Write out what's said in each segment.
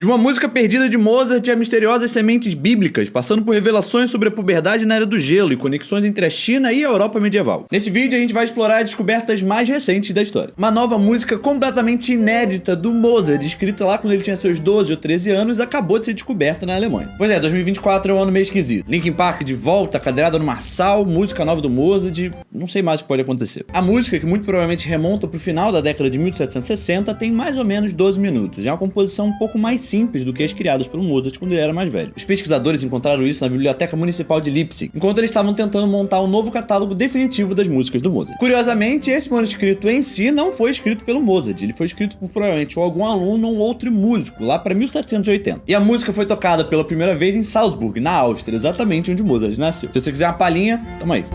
De uma música perdida de Mozart a misteriosas sementes bíblicas, passando por revelações sobre a puberdade na Era do Gelo e conexões entre a China e a Europa medieval. Nesse vídeo a gente vai explorar as descobertas mais recentes da história. Uma nova música completamente inédita do Mozart, escrita lá quando ele tinha seus 12 ou 13 anos, acabou de ser descoberta na Alemanha. Pois é, 2024 é um ano meio esquisito. Linkin Park de volta, cadeirada no Marçal, música nova do Mozart, não sei mais o que pode acontecer. A música, que muito provavelmente remonta pro final da década de 1760, tem mais ou menos 12 minutos. É uma composição um pouco mais simples do que as criadas pelo Mozart quando ele era mais velho. Os pesquisadores encontraram isso na Biblioteca Municipal de Leipzig, enquanto eles estavam tentando montar um novo catálogo definitivo das músicas do Mozart. Curiosamente, esse manuscrito em si não foi escrito pelo Mozart, ele foi escrito por provavelmente algum aluno ou outro músico, lá para 1780. E a música foi tocada pela primeira vez em Salzburg, na Áustria, exatamente onde Mozart nasceu. Se você quiser uma palhinha, toma aí.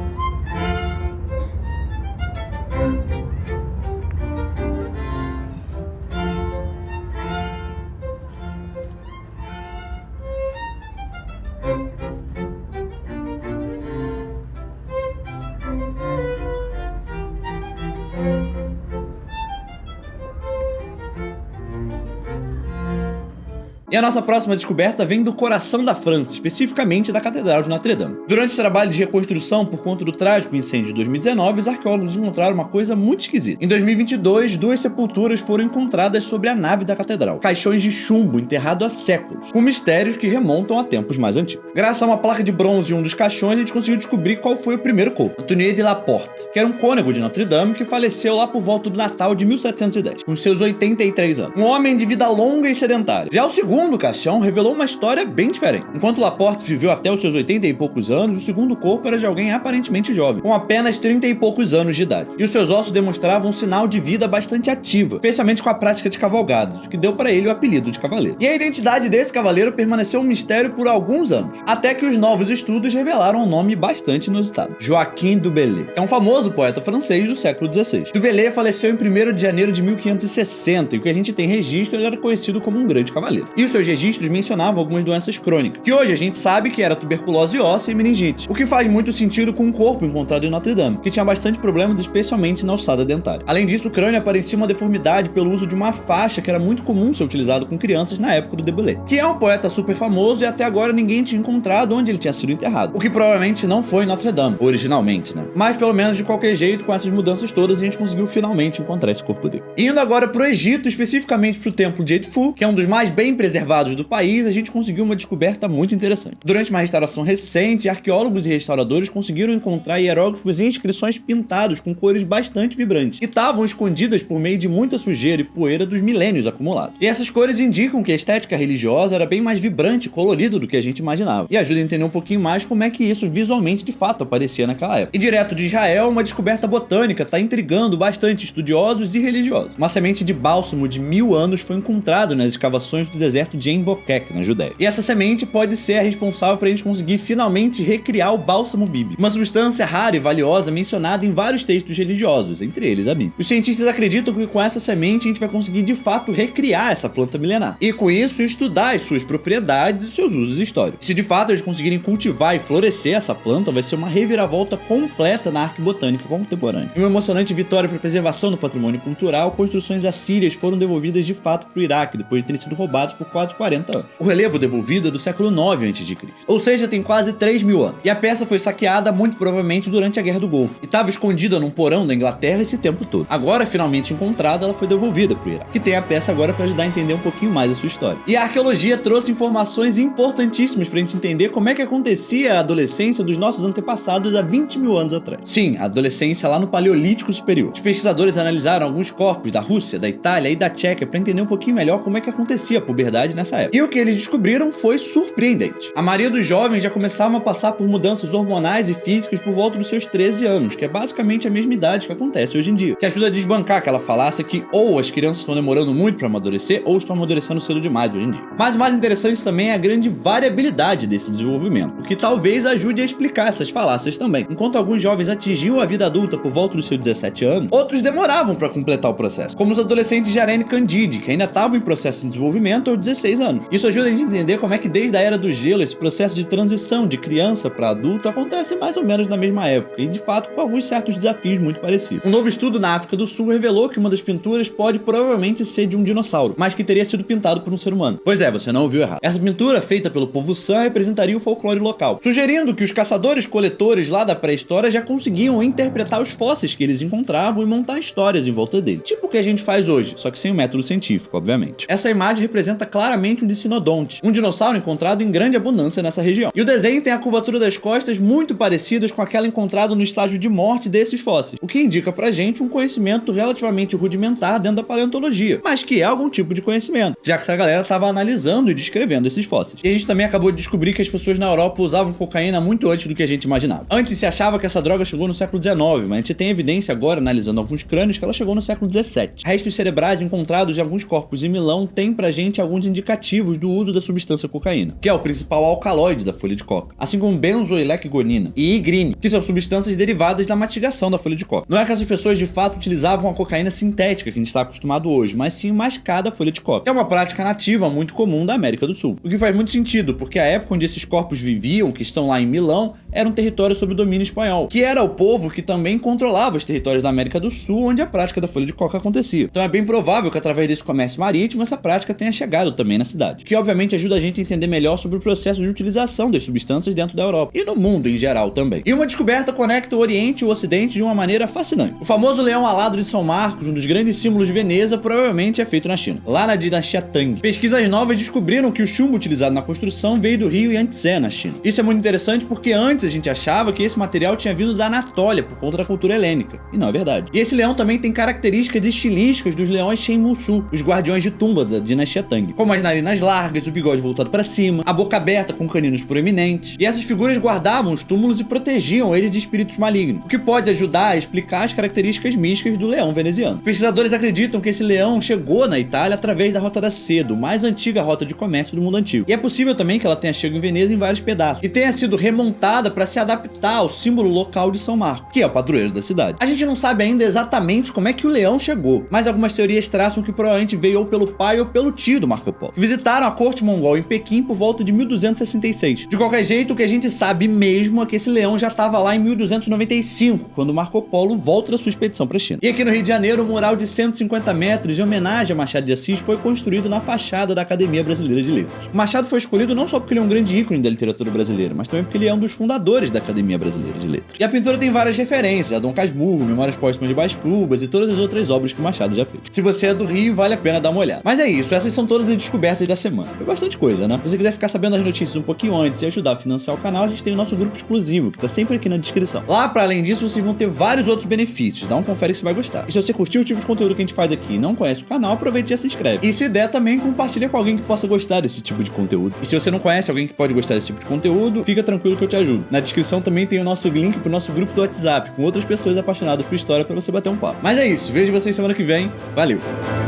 E a nossa próxima descoberta vem do coração da França, especificamente da Catedral de Notre-Dame. Durante esse trabalho de reconstrução por conta do trágico incêndio de 2019, os arqueólogos encontraram uma coisa muito esquisita. Em 2022, 2 sepulturas foram encontradas sobre a nave da catedral, caixões de chumbo enterrados há séculos, com mistérios que remontam a tempos mais antigos. Graças a uma placa de bronze de um dos caixões, a gente conseguiu descobrir qual foi o primeiro corpo, Antoine de Laporte, que era um cônego de Notre-Dame que faleceu lá por volta do Natal de 1710, com seus 83 anos. Um homem de vida longa e sedentária. Já o segundo caixão revelou uma história bem diferente. Enquanto Laporte viveu até os seus 80 e poucos anos, o segundo corpo era de alguém aparentemente jovem, com apenas 30 e poucos anos de idade. E os seus ossos demonstravam um sinal de vida bastante ativa, especialmente com a prática de cavalgadas, o que deu para ele o apelido de cavaleiro. E a identidade desse cavaleiro permaneceu um mistério por alguns anos, até que os novos estudos revelaram um nome bastante inusitado: Joaquim du Bellay. É um famoso poeta francês do século XVI. Du Bellay faleceu em 1º de janeiro de 1560, e o que a gente tem registro, ele era conhecido como um grande cavaleiro. E os seus registros mencionavam algumas doenças crônicas, que hoje a gente sabe que era tuberculose óssea e meningite, o que faz muito sentido com o corpo encontrado em Notre-Dame, que tinha bastante problemas, especialmente na ossada dentária. Além disso, o crânio aparecia uma deformidade pelo uso de uma faixa que era muito comum ser utilizado com crianças na época do Debellay, que é um poeta super famoso e até agora ninguém tinha encontrado onde ele tinha sido enterrado, o que provavelmente não foi em Notre-Dame, originalmente, né? Mas pelo menos de qualquer jeito, com essas mudanças todas, a gente conseguiu finalmente encontrar esse corpo dele. Indo agora pro Egito, especificamente pro templo de Edfu, que é um dos mais bem preservados do país, a gente conseguiu uma descoberta muito interessante. Durante uma restauração recente, arqueólogos e restauradores conseguiram encontrar hieróglifos e inscrições pintados com cores bastante vibrantes, que estavam escondidas por meio de muita sujeira e poeira dos milênios acumulados. E essas cores indicam que a estética religiosa era bem mais vibrante e colorida do que a gente imaginava, e ajuda a entender um pouquinho mais como é que isso visualmente de fato aparecia naquela época. E direto de Israel, uma descoberta botânica está intrigando bastante estudiosos e religiosos. Uma semente de bálsamo de 1000 anos foi encontrada nas escavações do deserto de En Bokek, na Judéia. E essa semente pode ser a responsável para a gente conseguir finalmente recriar o bálsamo bíblico, uma substância rara e valiosa mencionada em vários textos religiosos, entre eles a Bíblia. Os cientistas acreditam que com essa semente a gente vai conseguir de fato recriar essa planta milenar, e com isso estudar as suas propriedades e seus usos históricos. Se de fato eles conseguirem cultivar e florescer essa planta, vai ser uma reviravolta completa na arte botânica contemporânea. Em uma emocionante vitória para a preservação do patrimônio cultural, construções assírias foram devolvidas de fato para o Iraque, depois de terem sido roubados por quase 40 anos. O relevo devolvido é do século IX a.C., ou seja, tem quase 3.000 anos. E a peça foi saqueada muito provavelmente durante a Guerra do Golfo, e estava escondida num porão da Inglaterra esse tempo todo. Agora, finalmente encontrada, ela foi devolvida para o Iraque, que tem a peça agora para ajudar a entender um pouquinho mais a sua história. E a arqueologia trouxe informações importantíssimas para a gente entender como é que acontecia a adolescência dos nossos antepassados há 20.000 anos atrás. Sim, a adolescência lá no Paleolítico Superior. Os pesquisadores analisaram alguns corpos da Rússia, da Itália e da Tchequia para entender um pouquinho melhor como é que acontecia a puberdade nessa época. E o que eles descobriram foi surpreendente. A maioria dos jovens já começavam a passar por mudanças hormonais e físicas por volta dos seus 13 anos, que é basicamente a mesma idade que acontece hoje em dia, que ajuda a desbancar aquela falácia que ou as crianças estão demorando muito para amadurecer ou estão amadurecendo cedo demais hoje em dia. Mas o mais interessante também é a grande variabilidade desse desenvolvimento, o que talvez ajude a explicar essas falácias também. Enquanto alguns jovens atingiam a vida adulta por volta dos seus 17 anos, outros demoravam para completar o processo, como os adolescentes de Irene Candide, que ainda estavam em processo de desenvolvimento aos 16 anos. Isso ajuda a gente a entender como é que desde a Era do Gelo esse processo de transição de criança para adulto acontece mais ou menos na mesma época e de fato com alguns certos desafios muito parecidos. Um novo estudo na África do Sul revelou que uma das pinturas pode provavelmente ser de um dinossauro, mas que teria sido pintado por um ser humano. Pois é, você não ouviu errado. Essa pintura, feita pelo povo San, representaria o folclore local, sugerindo que os caçadores-coletores lá da pré-história já conseguiam interpretar os fósseis que eles encontravam e montar histórias em volta dele. Tipo o que a gente faz hoje, só que sem o método científico, obviamente. Essa imagem representa claramente um dicinodonte, um dinossauro encontrado em grande abundância nessa região. E o desenho tem a curvatura das costas muito parecidas com aquela encontrada no estágio de morte desses fósseis, o que indica pra gente um conhecimento relativamente rudimentar dentro da paleontologia, mas que é algum tipo de conhecimento, já que essa galera estava analisando e descrevendo esses fósseis. E a gente também acabou de descobrir que as pessoas na Europa usavam cocaína muito antes do que a gente imaginava. Antes se achava que essa droga chegou no século XIX, mas a gente tem evidência agora, analisando alguns crânios, que ela chegou no século XVII. Restos cerebrais encontrados em alguns corpos em Milão têm pra gente alguns indicativos do uso da substância cocaína, que é o principal alcaloide da folha de coca, assim como benzoilecgonina e igrine, que são substâncias derivadas da matigação da folha de coca. Não é que essas pessoas de fato utilizavam a cocaína sintética que a gente está acostumado hoje, mas sim mascada folha de coca, que é uma prática nativa muito comum da América do Sul. O que faz muito sentido, porque a época onde esses corpos viviam, que estão lá em Milão, era um território sob domínio espanhol, que era o povo que também controlava os territórios da América do Sul, onde a prática da folha de coca acontecia. Então é bem provável que através desse comércio marítimo essa prática tenha chegado também na cidade, que obviamente ajuda a gente a entender melhor sobre o processo de utilização das substâncias dentro da Europa e no mundo em geral também. E uma descoberta conecta o Oriente e o Ocidente de uma maneira fascinante. O famoso leão alado de São Marcos, um dos grandes símbolos de Veneza, provavelmente é feito na China, lá na dinastia Tang. Pesquisas novas descobriram que o chumbo utilizado na construção veio do rio Yangtze, na China. Isso é muito interessante porque antes a gente achava que esse material tinha vindo da Anatólia por conta da cultura helênica, e não é verdade. E esse leão também tem características estilísticas dos leões Shen Musu, os guardiões de tumba da dinastia Tang, como as narinas largas, o bigode voltado para cima, a boca aberta com caninos proeminentes. E essas figuras guardavam os túmulos e protegiam eles de espíritos malignos, o que pode ajudar a explicar as características místicas do leão veneziano. Pesquisadores acreditam que esse leão chegou na Itália através da Rota da Seda, mais antiga rota de comércio do mundo antigo. E é possível também que ela tenha chegado em Veneza em vários pedaços e tenha sido remontada para se adaptar ao símbolo local de São Marcos, que é o padroeiro da cidade. A gente não sabe ainda exatamente como é que o leão chegou, mas algumas teorias traçam que provavelmente veio ou pelo pai ou pelo tio do Marco Polo, que visitaram a corte mongol em Pequim por volta de 1266. De qualquer jeito, o que a gente sabe mesmo é que esse leão já estava lá em 1295, quando Marco Polo volta da sua expedição para a China. E aqui no Rio de Janeiro, um mural de 150 metros em homenagem a Machado de Assis foi construído na fachada da Academia Brasileira de Letras. O Machado foi escolhido não só porque ele é um grande ícone da literatura brasileira, mas também porque ele é um dos fundadores da Academia Brasileira de Letras. E a pintura tem várias referências a Dom Casmurro, Memórias Póstumas de Brás Cubas e todas as outras obras que o Machado já fez. Se você é do Rio, vale a pena dar uma olhada. Mas é isso, essas são todas as descobertas da semana. Foi bastante coisa, né? Se você quiser ficar sabendo das notícias um pouquinho antes e ajudar a financiar o canal, a gente tem o nosso grupo exclusivo, que tá sempre aqui na descrição. Lá, para além disso, vocês vão ter vários outros benefícios. Dá um confere que você vai gostar. E se você curtiu o tipo de conteúdo que a gente faz aqui e não conhece o canal, aproveite e já se inscreve. E se der também, compartilha com alguém que possa gostar desse tipo de conteúdo. E se você não conhece alguém que pode gostar desse tipo de conteúdo, fica tranquilo que eu te ajudo. Na descrição também tem o nosso link pro nosso grupo do WhatsApp, com outras pessoas apaixonadas por história, para você bater um papo. Mas é isso, vejo vocês semana que vem. Valeu!